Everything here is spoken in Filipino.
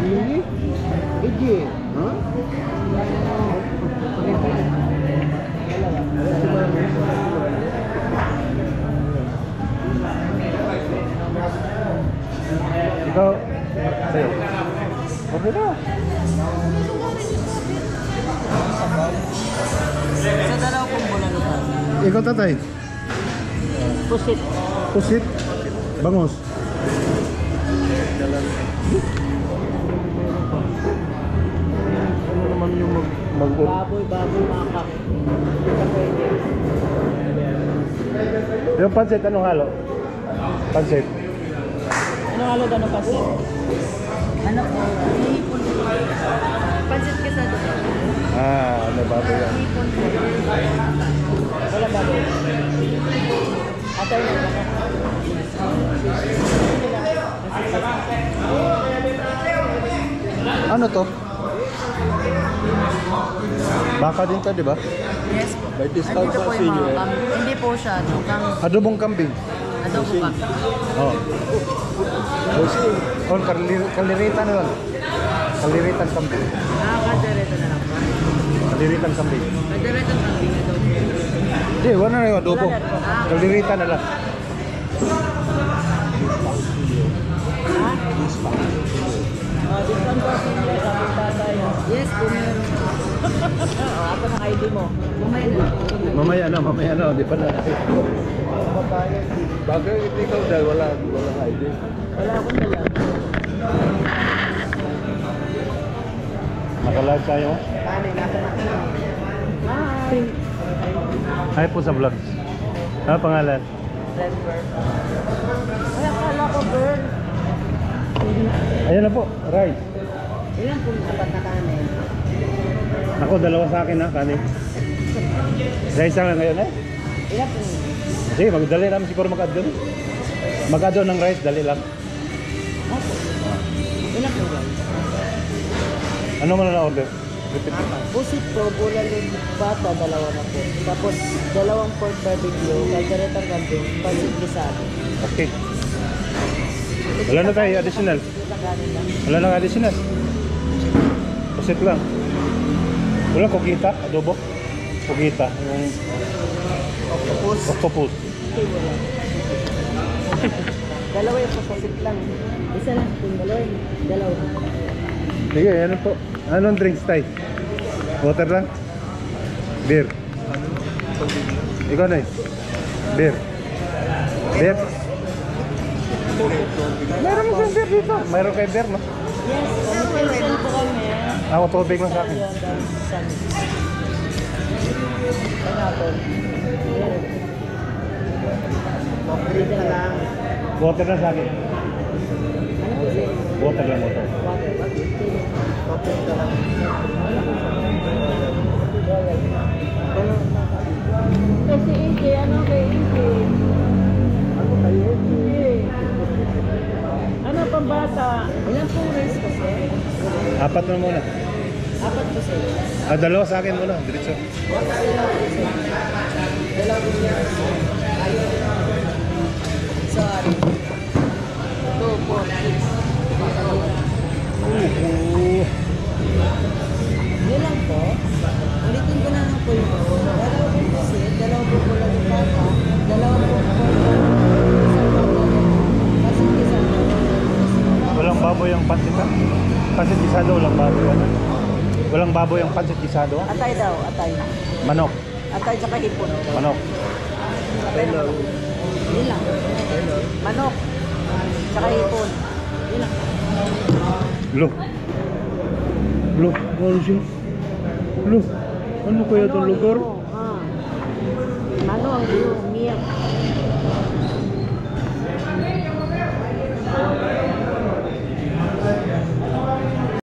Ini? Iji. Hah? Ikaw, sa'yo. Okay na. Sa dalaw kong bulan ito. Ikaw, tatay. Pusit. Pusit. Bangus. Ano naman yung Baboy, makak. Ito pwede. Yung pansit, anong halo? Pansit. Anong halo gano'n pasit? Ano po? Hipon po. Pansit ka sa doon. Ano baboy yan? Hipon po. Wala baboy. Atay na ba? Ano to? Baka din to, di ba? Yes po. May discount Andito pa po sa yung inyo, mga hindi po siya. Adobong kambing. Adobo pa. Oh. Oh, kaliritan na lang. Kaliritan kambing. Kadereta na lang ba? Kaliritan kambing. Kadereta na lang din adobo. Hindi, wala na yung adobo. Kaliritan na lang. Discount po sa inyo sa tatay. Yes, po meron. Ako na ID mo. Mamaya na, di pa na. Bagay, hindi ikaw dahil walang ID. Wala akong dala. Nakalive tayo. Hi. Hi po sa vlogs. Ano pangalan? Denver. Ay, akala ko girl. Ayan na po, rice. Ilan po dapat na kanin? Ako, dalawa sa akin ha, kanin. Rice lang ngayon eh. Ilan po? Sige, magdali namin siguro mag-add doon. Mag-add doon ng rice, dali lang. Opo. Ilan po girl? Ano mo na order? Repeat. Pusit po, bulalong bata, dalawa na po. Tapos, dalawang pork barbecue, kalderetang kambing, pansit gisado. Okay. Wala na tayo, additional. Wala na additional. Pusit lang. Wala, kogita, adobo. Kogita. Yung Octopus. octopus. Okay, wala. Dalawa yung pasasit lang. Isa lang po, dalawa. Sige, ano po? Anong drinks tayo? Water lang? Beer. Ikaw na eh. Beer. Beer. Meron mo beer dito. Meron kayo beer, no? Yes, communication po kami. Ako, tubig lang sa akin. Water lang sa akin. Water lang, water. Kasi Ike, ano kay Ike? Ano kayo? Ano pambata? Ilan pong rice kasi? Apat na muna. Apat po sila. Dalawa sa akin muna. Diretso. Dalawa po niya. Sorry. 2, 4, 6. Yun lang po. Ulitin ko na lang po yung dalawa po kasi, dalawa po po lang yung bata, dalawa po po isang Walang baboy ang pansit ha? Pansit gisado, walang baboy. Walang baboy ang pansit gisado ha? atay daw, atay. Manok. Atay tsaka hipon. Manok. Atay lang. Yun lang. Manok. Tsaka hipon. Yun lang. Lo. Lo. Ano siya? Lo. Ano kaya itong lugar? Ano ang milk?